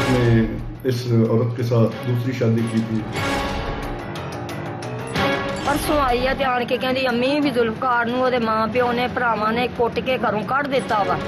उसने इस औरत के साथ दूसरी शादी की थी। परसों आई है ध्यान के कहती अम्मी भी जुल्फकार नूं ओहदे मां प्यो ने भरावां ने कुट के घरों कढ़ दिता वा।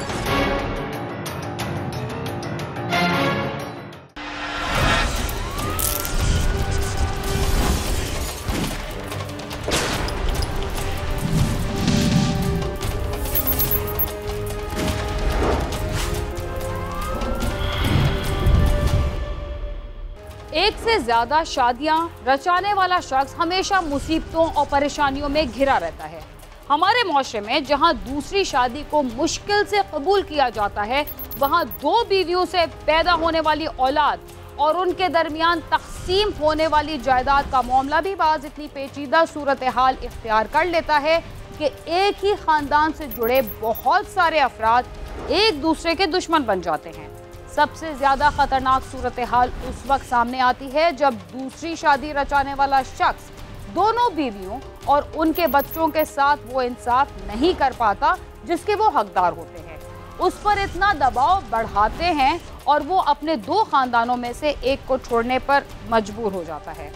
एक से ज्यादा शादियां रचाने वाला शख्स हमेशा मुसीबतों और परेशानियों में घिरा रहता है। हमारे माशरे में जहां दूसरी शादी को मुश्किल से कबूल किया जाता है, वहां दो बीवियों से पैदा होने वाली औलाद और उनके दरमियान तकसीम होने वाली जायदाद का मामला भी बाज इतनी पेचीदा सूरत हाल इख्तियार कर लेता है कि एक ही खानदान से जुड़े बहुत सारे अफराद एक दूसरे के दुश्मन बन जाते हैं। सबसे ज्यादा खतरनाक सूरत हाल उस वक्त सामने आती है जब दूसरी शादी रचाने वाला शख्स दोनों बीवियों और उनके बच्चों के साथ वो इंसाफ नहीं कर पाता जिसके वो हकदार होते हैं। उस पर इतना दबाव बढ़ाते हैं और वो अपने दो खानदानों में से एक को छोड़ने पर मजबूर हो जाता है।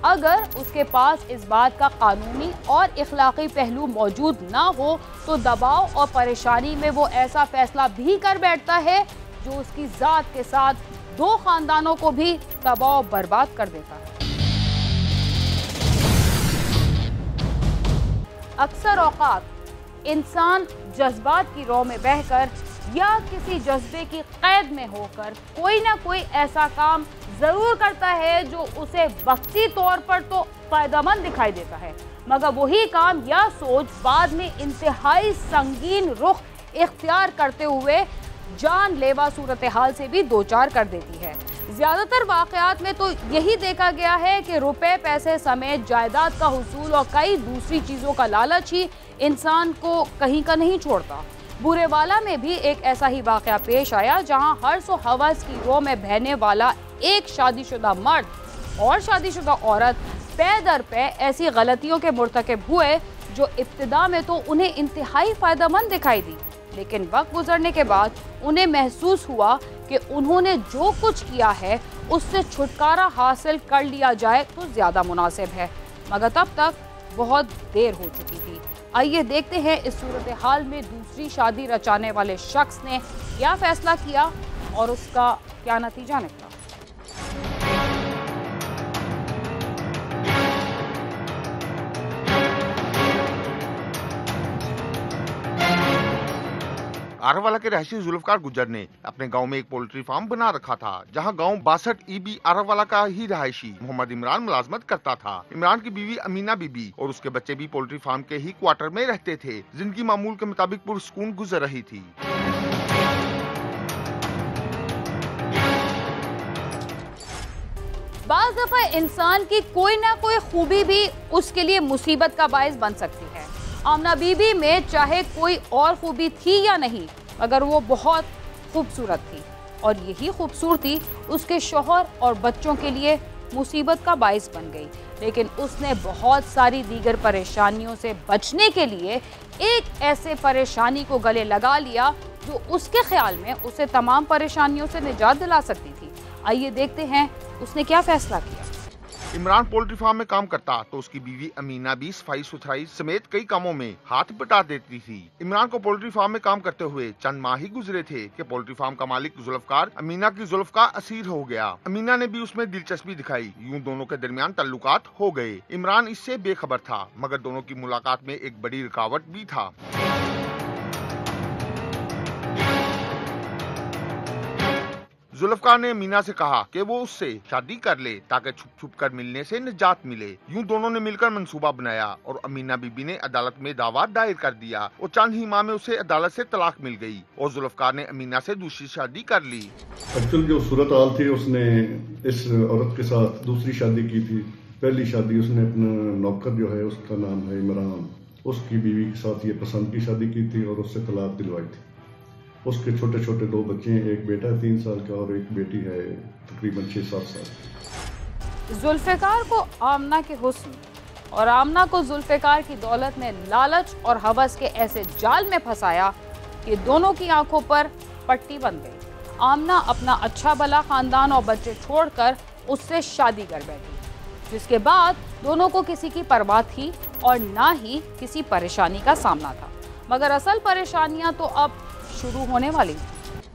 अगर उसके पास इस बात का कानूनी और इखलाकी पहलू मौजूद ना हो तो दबाव और परेशानी में वो ऐसा फैसला भी कर बैठता है जो उसकी जात के साथ दो खानदानों को भी तबाह बर्बाद कर देता है। अक्सर औकात इंसान जज्बात की रौ में बहकर या किसी जज्बे की कैद में होकर कोई ना कोई ऐसा काम जरूर करता है जो उसे वक्ती तौर पर तो फायदेमंद दिखाई देता है, मगर वही काम या सोच बाद में इंतहाई संगीन रुख इख्तियार करते हुए जानलेवा सूरत हाल से भी दो चार कर देती है। ज्यादातर वाकयात में तो यही देखा गया है कि रुपए पैसे समेत जायदाद का हुसूल और कई दूसरी चीज़ों का लालच ही इंसान को कहीं का नहीं छोड़ता। बुरेवाला में भी एक ऐसा ही वाकया पेश आया जहां हर्ष और हवस की रो में बहने वाला एक शादीशुदा मर्द और शादीशुदा औरत पै दर पै ऐसी गलतियों के मुर्तकिब हुए जो इब्तिदा में तो उन्हें इंतहाई फायदेमंद दिखाई दी, लेकिन वक्त गुजरने के बाद उन्हें महसूस हुआ कि उन्होंने जो कुछ किया है उससे छुटकारा हासिल कर लिया जाए तो ज़्यादा मुनासिब है, मगर तब तक बहुत देर हो चुकी थी। आइए देखते हैं इस सूरत हाल में दूसरी शादी रचाने वाले शख्स ने क्या फैसला किया और उसका क्या नतीजा निकला। आरावाला के रहशी जुल्फकार गुज्जर ने अपने गांव में एक पोल्ट्री फार्म बना रखा था, जहां गांव 62 ईबी आरावाला का ही रहायशी मोहम्मद इमरान मुलाजमत करता था। इमरान की बीवी अमीना बीबी और उसके बच्चे भी पोल्ट्री फार्म के ही क्वार्टर में रहते थे। जिंदगी मामूल के मुताबिक पुरसुकून गुजर रही थी। बाज़ दफा इंसान की कोई ना कोई खूबी भी उसके लिए मुसीबत का बायस बन सकती है। आमना बीबी में चाहे कोई और खूबी थी या नहीं, मगर वो बहुत खूबसूरत थी और यही खूबसूरती उसके शौहर और बच्चों के लिए मुसीबत का बायस बन गई। लेकिन उसने बहुत सारी दीगर परेशानियों से बचने के लिए एक ऐसे परेशानी को गले लगा लिया जो उसके ख्याल में उसे तमाम परेशानियों से निजात दिला सकती थी। आइए देखते हैं उसने क्या फैसला किया। इमरान पोल्ट्री फार्म में काम करता तो उसकी बीवी अमीना भी सफाई सुथराई समेत कई कामों में हाथ बटा देती थी। इमरान को पोल्ट्री फार्म में काम करते हुए चंद माह ही गुजरे थे कि पोल्ट्री फार्म का मालिक जुल्फकार अमीना की जुल्फ का असीर हो गया। अमीना ने भी उसमें दिलचस्पी दिखाई। यूं दोनों के दरमियान तल्लुकात हो गए। इमरान इससे बेखबर था, मगर दोनों की मुलाकात में एक बड़ी रुकावट भी था। जुल्फकार ने मीना से कहा कि वो उससे शादी कर ले ताकि छुप छुप कर मिलने से निजात मिले। यूं दोनों ने मिलकर मंसूबा बनाया और अमीना बीबी ने अदालत में दावा दायर कर दिया और चंद ही माह में उसे अदालत से तलाक मिल गई और जुल्फकार ने अमीना से दूसरी शादी कर ली। एक्चुअल जो सूरत हाल थी, उसने इस औरत के साथ दूसरी शादी की थी। पहली शादी उसने अपना नौकर जो है उसका नाम है इमरान, उसकी बीवी के साथ ये पसंद की शादी की थी और उससे तलाक दिलवाई थी। उसके छोटे छोटे दो बच्चे हैं, एक बेटा 3 साल का और एक बेटी है तकरीबन 6-7 साल। जुल्फकार को आमना के हुस्न और आमना को जुल्फकार की दौलत ने लालच और हवस के ऐसे जाल में फंसाया कि दोनों की आंखों पर पट्टी बन गई। आमना अपना अच्छा भला खानदान और बच्चे छोड़कर उससे शादी कर बैठी, जिसके बाद दोनों को किसी की परवाह थी और ना ही किसी परेशानी का सामना था। मगर असल परेशानियां तो अब शुरू होने वाली हैं।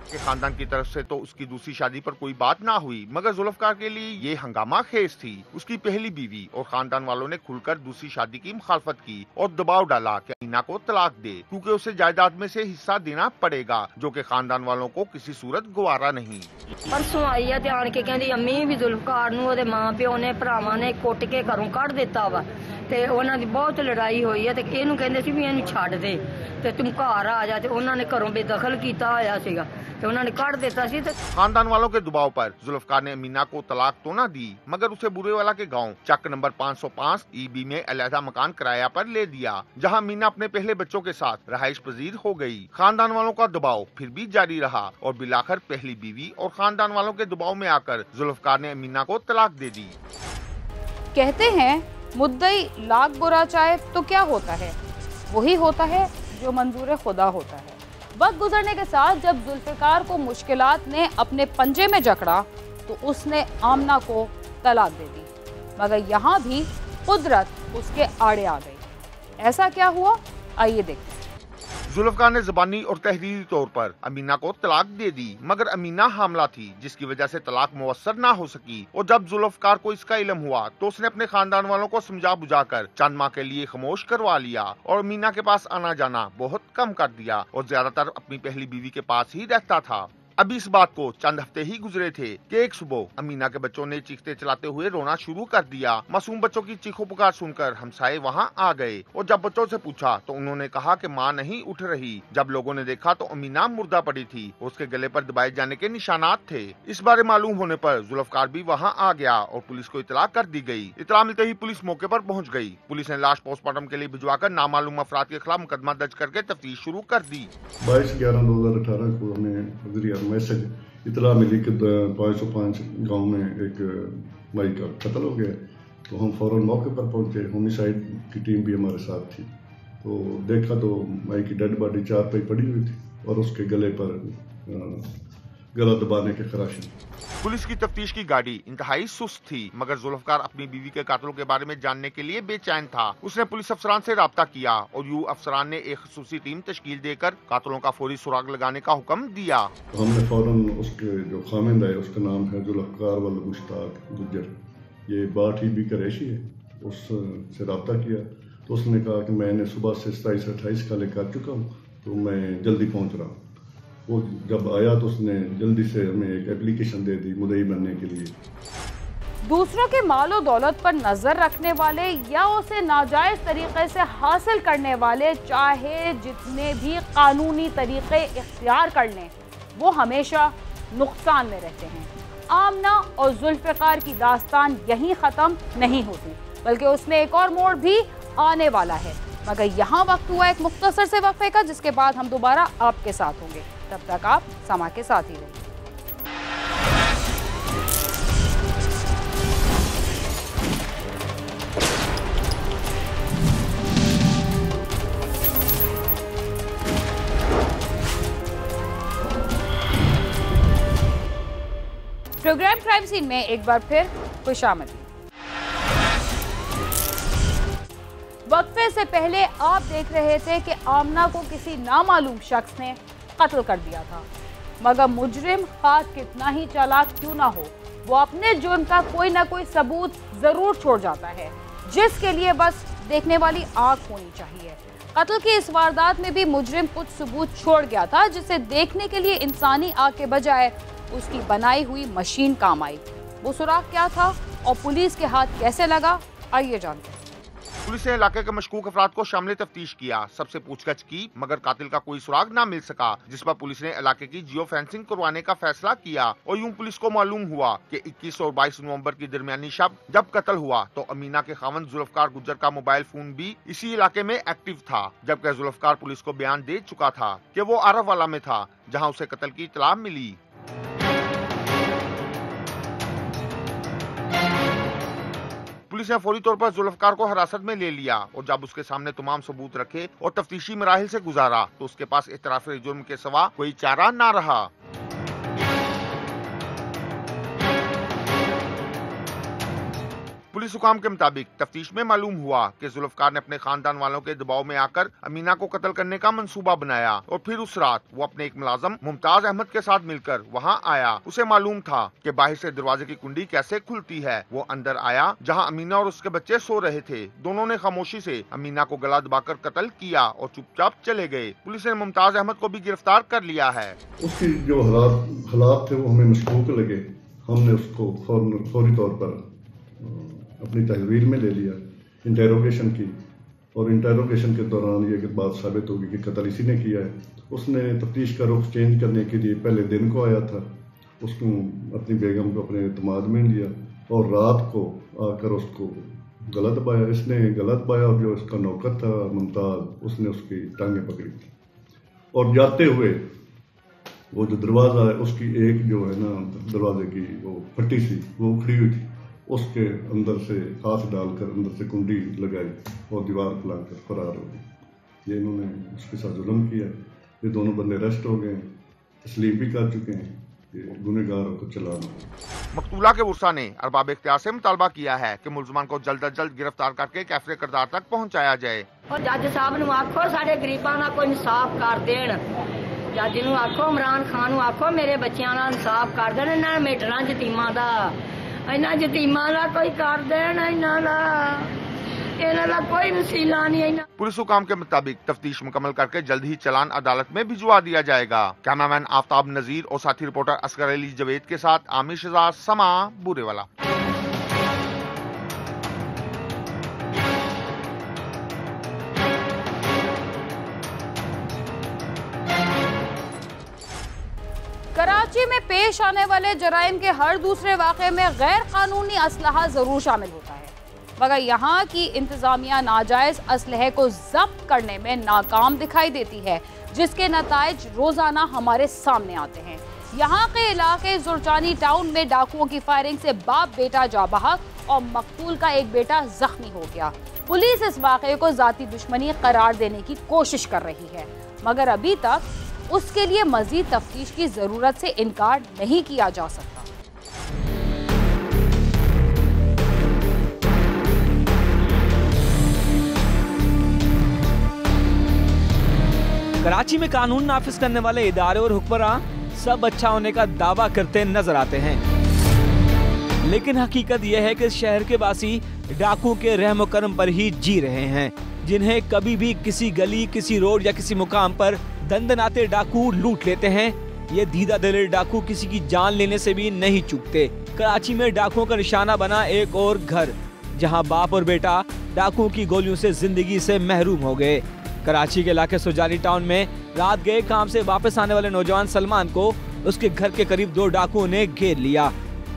के खानदान की तरफ से तो उसकी दूसरी शादी पर कोई बात ना हुई, मगर जुल्फकार के लिए ये हंगामा खेज थी। उसकी पहली बीवी और खानदान वालों ने खुलकर दूसरी शादी की मुखालफत की और दबाव डाला कि अमीना को तलाक दे, क्योंकि उसे जायदाद में से हिस्सा देना पड़ेगा, जो कि खानदान वालों को किसी सूरत गवारा नहीं। परसों आई है ते आन के कहंदी अम्मी भी जुल्फकार नूं ओहदे मां प्यो ने भरावां ने कुट के घरों कढ़ दिता वा ते ਉਹਨਾਂ ਦੀ ਬਹੁਤ ਲੜਾਈ ਹੋਈ ਹੈ ਤੇ ਇਹਨੂੰ ਕਹਿੰਦੇ ਸੀ ਵੀ ਇਹਨੂੰ ਛੱਡ ਦੇ ਤੇ ਤੂੰ ਘਰ ਆ ਜਾ ਤੇ ਉਹਨਾਂ ਨੇ ਘਰੋਂ ਬੇਦਖਲ ਕੀਤਾ ਹੋਇਆ ਸੀਗਾ ਤੇ ਉਹਨਾਂ ਨੇ ਕੱਢ ਦਿੱਤਾ ਸੀ ਤੇ खानदान वालों के दबाव पर जुल्फकार ने अमीना को तलाक तो न दी, मगर उसे बुरेवाला के गांव चक नंबर 505 ईबी में अलहदा मकान किराया पर ले दिया, जहां अमीना अपने पहले बच्चों के साथ रहाइश पजीर हो गई। खानदान वालों का दबाव फिर भी जारी रहा और बिलाखिर पहली बीवी और खानदान वालों के दबाव में आकर जुल्फकार ने अमीना को तलाक दे दी। कहते हैं मुद्दई लाख बुरा चाहे तो क्या होता है, वही होता है जो मंजूर खुदा होता है। वक्त गुजरने के साथ जब जुल्फिकार को मुश्किलात ने अपने पंजे में जकड़ा तो उसने आमना को तलाक दे दी, मगर यहाँ भी कुदरत उसके आड़े आ गई। ऐसा क्या हुआ, आइए देखते हैं। जुल्फकार ने ज़बानी और तहरीरी तौर पर अमीना को तलाक दे दी, मगर अमीना हामला थी, जिसकी वजह से तलाक मुयस्सर ना हो सकी। और जब जुल्फकार को इसका इल्म हुआ तो उसने अपने खानदान वालों को समझा बुझाकर चंद माह के लिए खामोश करवा लिया और अमीना के पास आना जाना बहुत कम कर दिया और ज्यादातर अपनी पहली बीवी के पास ही रहता था। अभी इस बात को चंद हफ्ते ही गुजरे थे कि एक सुबह अमीना के बच्चों ने चीखते चलाते हुए रोना शुरू कर दिया। मासूम बच्चों की चीखों पुकार सुनकर हमसाये वहां आ गए और जब बच्चों से पूछा तो उन्होंने कहा कि मां नहीं उठ रही। जब लोगों ने देखा तो अमीना मुर्दा पड़ी थी, उसके गले पर दबाए जाने के निशानात थे। इस बारे मालूम होने पर जुल्फकार भी वहाँ आ गया और पुलिस को इतला कर दी गयी। इतला मिलते ही पुलिस मौके पर पहुँच गयी। पुलिस ने लाश पोस्टमार्टम के लिए भिजवाकर नामालूम अफराद के खिलाफ मुकदमा दर्ज करके तफ्तीश शुरू कर दी। 22/11/2018 को हमें मैसेज इतला मिली कि 505 गांव में एक माई का कत्ल हो गया, तो हम फौरन मौके पर पहुंचे। होमिसाइड की टीम भी हमारे साथ थी, तो देखा तो माई की डेड बॉडी चारपाई पड़ी हुई थी और उसके गले पर गला दबाने के खराशी। पुलिस की तफ्तीश की गाड़ी इंतहाई सुस्त थी, मगर जुल्फकार अपनी बीवी के कातलों के बारे में जानने के लिए बेचैन था। उसने पुलिस अफसरान से राब्ता किया और यूं अफसरान ने एक खसूसी टीम तश्कील देकर कातलों का फौरी सुराग लगाने का हुक्म दिया। तो हमने फौरन उसके जो खामिंद है, उसका नाम है जुल्फकार वल मुश्ताक गुज्जर, ये बाट ही भी करेशी है, उससे राब्ता किया तो उसने कहा कि मैंने सुबह से 27-28 काले कर चुका हूँ, तो मैं जल्दी पहुँच रहा हूँ। वो जब आया तो उसने जल्दी से हमें एक एप्लीकेशन दे दी मुद्दई बनने के लिए। दूसरों के मालो दौलत पर नजर रखने वाले या उसे नाजायज तरीके से हासिल करने वाले चाहे जितने भी कानूनी तरीके इख्तियार कर लें, वो हमेशा नुकसान में रहते हैं। आमना और जुल्फिकार की दास्तान यहीं ख़त्म नहीं होती, बल्कि उसमें एक और मोड़ भी आने वाला है। मगर यहाँ वक्त हुआ एक मुख्तसर से वक्फे का, जिसके बाद हम दोबारा आपके साथ होंगे। तब तक आप समा के साथ ही रहिए। प्रोग्राम क्राइम सीन में एक बार फिर खुशामदीद। वक्फे से पहले आप देख रहे थे कि आमना को किसी नामालूम शख्स ने कत्ल कर दिया था, मगर मुजरिम खास कितना ही चालाक क्यों ना हो, वो अपने जुर्म का कोई ना कोई सबूत जरूर छोड़ जाता है, जिसके लिए बस देखने वाली आंख होनी चाहिए। कत्ल की इस वारदात में भी मुजरिम कुछ सबूत छोड़ गया था, जिसे देखने के लिए इंसानी आंख के बजाय उसकी बनाई हुई मशीन काम आई। वो सुराग क्या था और पुलिस के हाथ कैसे लगा, आइए जानते हैं। पुलिस ने इलाके के मशकूक अफराद को शामिल तफ्तीश किया, सबसे पूछताछ की, मगर कातिल का कोई सुराग ना मिल सका, जिस पर पुलिस ने इलाके की जियो फेंसिंग करवाने का फैसला किया। और यूं पुलिस को मालूम हुआ कि 21 और 22 नवंबर की दरमियानी शब जब कत्ल हुआ तो अमीना के खावंद जुल्फकार गुज्जर का मोबाइल फोन भी इसी इलाके में एक्टिव था, जबकि जुल्फकार पुलिस को बयान दे चुका था कि वो आरफ वाला में था, जहाँ उसे कत्ल की इत्तला मिली। पुलिस ने फौरी तौर पर जुल्फकार को हिरासत में ले लिया और जब उसके सामने तमाम सबूत रखे और तफ्तीशी मराहिल से गुजारा तो उसके पास इतराफ़ जुर्म के सिवा कोई चारा ना रहा। पुलिस हुकाम के मुताबिक तफ्तीश में मालूम हुआ कि जुल्फकार ने अपने खानदान वालों के दबाव में आकर अमीना को कत्ल करने का मंसूबा बनाया और फिर उस रात वो अपने एक मुलाजम मुमताज अहमद के साथ मिलकर वहां आया। उसे मालूम था कि बाहर से दरवाजे की कुंडी कैसे खुलती है। वो अंदर आया जहां अमीना और उसके बच्चे सो रहे थे। दोनों ने खामोशी से अमीना को गला दबाकर कत्ल किया और चुपचाप चले गए। पुलिस ने मुमताज अहमद को भी गिरफ्तार कर लिया है। उसकी जो हालात थे वो हमें मशकूक लगे। हमने उसको फौरी तौर पर अपनी तहवील में ले लिया, इंटेरोगेशन की, और इंटेरोगेशन के दौरान ये बात साबित होगी कि कत्ल इसी ने किया है। उसने तफ्तीश का रुख चेंज करने के लिए पहले दिन को आया था, उसको अपनी बेगम को अपने एतमाद में लिया और रात को आकर उसको गला दबाया। इसने गला दबाया और जो इसका नौकर था मुमताज, उसने उसकी टांगें पकड़ी थी और जाते हुए वो जो दरवाज़ा है उसकी एक जो है ना दरवाजे की वो फटी सी वो उखड़ी हुई थी, उसके अंदर से हाथ डालकर अंदर से कुंडी लगाई और दीवार फैलाकर फरार हो गए। ये इन्होंने उसके साथ जुल्म किया। ये दोनों बंदे अरेस्ट हो गए, तस्लीम भी कर चुके हैं। ये गुनहगारों को चलाना। मकतूला के उर्सा ने अरबाब इख्तियार से मुतालबा किया है कि मुलजमान को जल्द अज जल्द गिरफ्तार करके कैफरे किरदार तक पहुँचाया जाए। और जज साहब नूं आखो साडे गरीबां दा कोई इंसाफ कर देण। जज नूं आखो, इमरान खान नूं आखो मेरे बच्चियां दा इंसाफ कर देण। इन्हां मेटरां यतीमां दा कोई कर देन। इन्हां दा कोई वसीला नहीं। पुलिस हुकाम के मुताबिक तफ्तीश मुकम्मल करके जल्द ही चलान अदालत में भिजवा दिया जाएगा। कैमरामैन आफ्ताब नजीर और साथी रिपोर्टर असगर अली जवेद के साथ आमिर शहजाद, समा बुरेवाला। कराची में पेश आने वाले जराइम के हर दूसरे वाक़े में गैर कानूनी असलहा जरूर शामिल होता है, मगर यहाँ की इंतजामिया नाजायज असलहे को जब्त करने में नाकाम दिखाई देती है, जिसके नताइज रोजाना हमारे सामने आते हैं। यहाँ के इलाके जुर्जानी टाउन में डाकुओं की फायरिंग से बाप बेटा जा बहक और मकतूल का एक बेटा जख्मी हो गया। पुलिस इस वाक़े को जाती दुश्मनी करार देने की कोशिश कर रही है, मगर अभी तक उसके लिए मजीद तफ्तीश की जरूरत से इनकार नहीं किया जा सकता। कराची में कानून नाफिज करने वाले इदारे और हुक्मरान सब अच्छा होने का दावा करते नजर आते हैं, लेकिन हकीकत यह है कि शहर के वासी डाकू के रहम करम पर ही जी रहे हैं, जिन्हें कभी भी किसी गली, किसी रोड या किसी मुकाम पर दंदनाते डाकू लूट लेते हैं। ये दीदा दिल डाकू किसी की जान लेने से भी नहीं चूकते। कराची में डाकुओं का निशाना बना एक और घर, जहां बाप और बेटा डाकुओं की गोलियों से जिंदगी से महरूम हो गए। कराची के इलाके सुजानी टाउन में रात गए काम से वापस आने वाले नौजवान सलमान को उसके घर के करीब दो डाकुओं ने घेर लिया,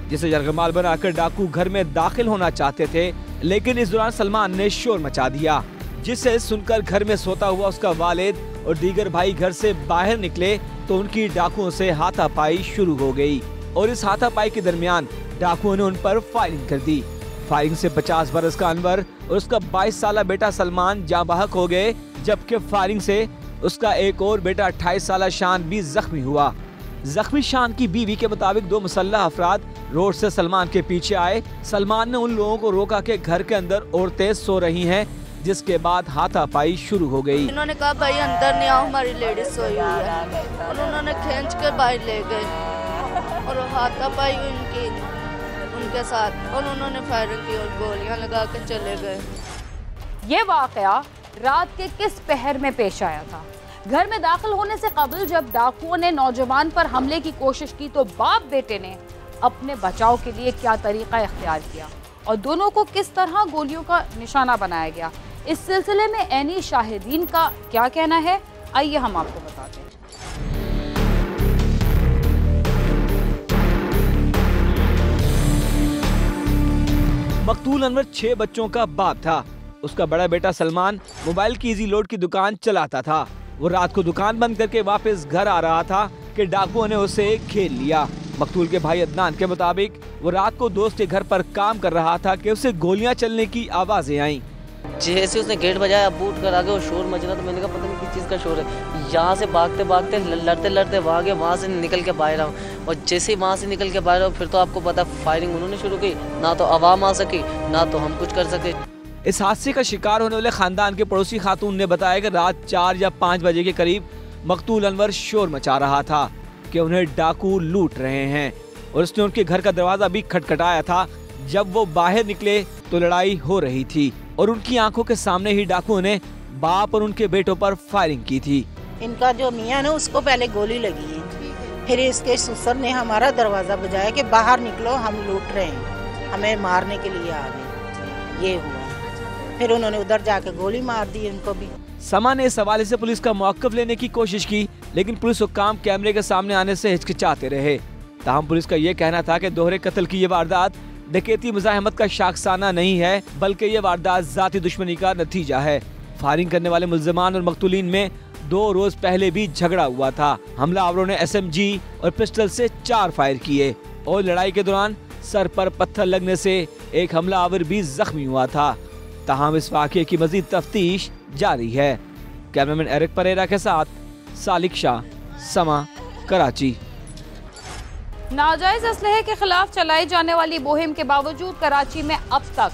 जिसे यरगमाल बनाकर डाकू घर में दाखिल होना चाहते थे, लेकिन इस दौरान सलमान ने शोर मचा दिया, जिसे सुनकर घर में सोता हुआ उसका वालिद और दीगर भाई घर से बाहर निकले तो उनकी डाकुओं से हाथापाई शुरू हो गई और इस हाथापाई के दरमियान डाकुओं ने उन पर फायरिंग कर दी। फायरिंग से 50 बरस का अनवर और उसका 22 साला बेटा सलमान जाँ बहक हो गए, जबकि फायरिंग से उसका एक और बेटा 28 साला शान भी जख्मी हुआ। जख्मी शान की बीवी के मुताबिक दो मुसल्लह अफराद रोड से सलमान के पीछे आए। सलमान ने उन लोगों को रोका कि घर के अंदर औरतें सो रही हैं, जिसके बाद हाथापाई शुरू हो गई। इन्होंने कहा भाई अंदर नहीं आओ, हमारी लेडीज सोई हुई है, और उन्होंने खींच कर बाहर ले गए और हाथापाई उनकी उनके साथ, और उन्होंने फायरिंग की और गोलियां लगा के चले गए। ये वाकया रात के किस पहर में पेश आया था? घर में दाखिल होने से कबल जब डाकुओं ने नौजवान पर हमले की कोशिश की तो बाप बेटे ने अपने बचाव के लिए क्या तरीका इख्तियार किया और दोनों को किस तरह गोलियों का निशाना बनाया गया? इस सिलसिले में ऐनी शाहिदीन का क्या कहना है, आइए हम आपको बताते हैं। मकतूल अनवर 6 बच्चों का बाप था। उसका बड़ा बेटा सलमान मोबाइल की इजी लोड की दुकान चलाता था। वो रात को दुकान बंद करके वापस घर आ रहा था कि डाकुओं ने उसे घेर लिया। मकतूल के भाई अदनान के मुताबिक वो रात को दोस्त के घर पर काम कर रहा था कि उसे गोलियां चलने की आवाजें आईं। जैसे उसने गेट बजाया, बूट कर आगे और शोर मच रहा, तो मैंने कहा पता नहीं किस चीज़ का शोर है। यहाँ से भागते भागते लड़ते लड़ते भागे, वहाँ से निकल के बाहर आऊँ और जैसे वहाँ से निकल के बाहर फिर तो आपको पता फायरिंग उन्होंने शुरू की, ना तो आवाम आ सकी ना तो हम कुछ कर सके। इस हादसे का शिकार होने वाले खानदान के पड़ोसी खातून ने बताया कि रात 4 या 5 बजे के करीब मकतूल अनवर शोर मचा रहा था कि उन्हें डाकू लूट रहे हैं और उसने उनके घर का दरवाजा भी खटखटाया था। जब वो बाहर निकले तो लड़ाई हो रही थी और उनकी आंखों के सामने ही डाकुओं ने बाप और उनके बेटों पर फायरिंग की थी। इनका जो मियां है उसको पहले गोली लगी है, फिर इसके ससुर ने हमारा दरवाजा बजाया कि बाहर निकलो, हम लूट रहे हैं, हमें मारने के लिए आ गए। ये हुआ, फिर उन्होंने उधर जाके गोली मार दी इनको भी। समा ने इस हवाले से पुलिस का मौक़िफ़ लेने की कोशिश की, लेकिन पुलिस हुक्काम कैमरे के सामने आने से हिचकिचाते रहे। ताहम पुलिस का ये कहना था कि दोहरे कत्ल की ये वारदात डकैती मुज़ाहमत का शाखसाना नहीं है, बल्कि ये वारदात ज़ाती दुश्मनी का नतीजा है। फायरिंग करने वाले मुल्ज़िमान और मकतूलीन में 2 रोज पहले भी झगड़ा हुआ था। हमलावरों ने SMG और पिस्टल से 4 फायर किए और लड़ाई के दौरान सर पर पत्थर लगने से एक हमलावर भी जख्मी हुआ था। ताहम इस वाक़े की मज़ीद तफ्तीश जारी है। कैमरामैन एरिक परेरा के साथ सालिक शाह, समा, कराची। नाजायज असलहे के खिलाफ चलाई जाने वाली मुहिम के बावजूद कराची में अब तक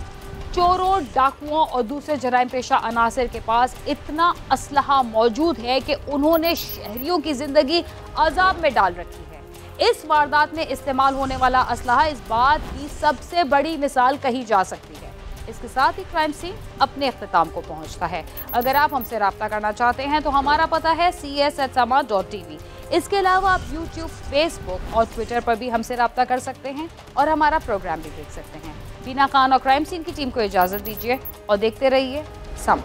चोरों, डाकुओं और दूसरे जराइम पेशा अनासर के पास इतना असलहा मौजूद है कि उन्होंने शहरियों की जिंदगी अजाब में डाल रखी है। इस वारदात में इस्तेमाल होने वाला असलहा इस बात की सबसे बड़ी मिसाल कही जा सकती है। इसके साथ ही क्राइम सीन अपने इख्तिताम को पहुंचता है। अगर आप हमसे रब्ता करना चाहते हैं तो हमारा पता है cs@sama.tv। इसके अलावा आप YouTube, Facebook और Twitter पर भी हमसे रब्ता कर सकते हैं और हमारा प्रोग्राम भी देख सकते हैं। बीना खान और क्राइम सीन की टीम को इजाज़त दीजिए और देखते रहिए समा।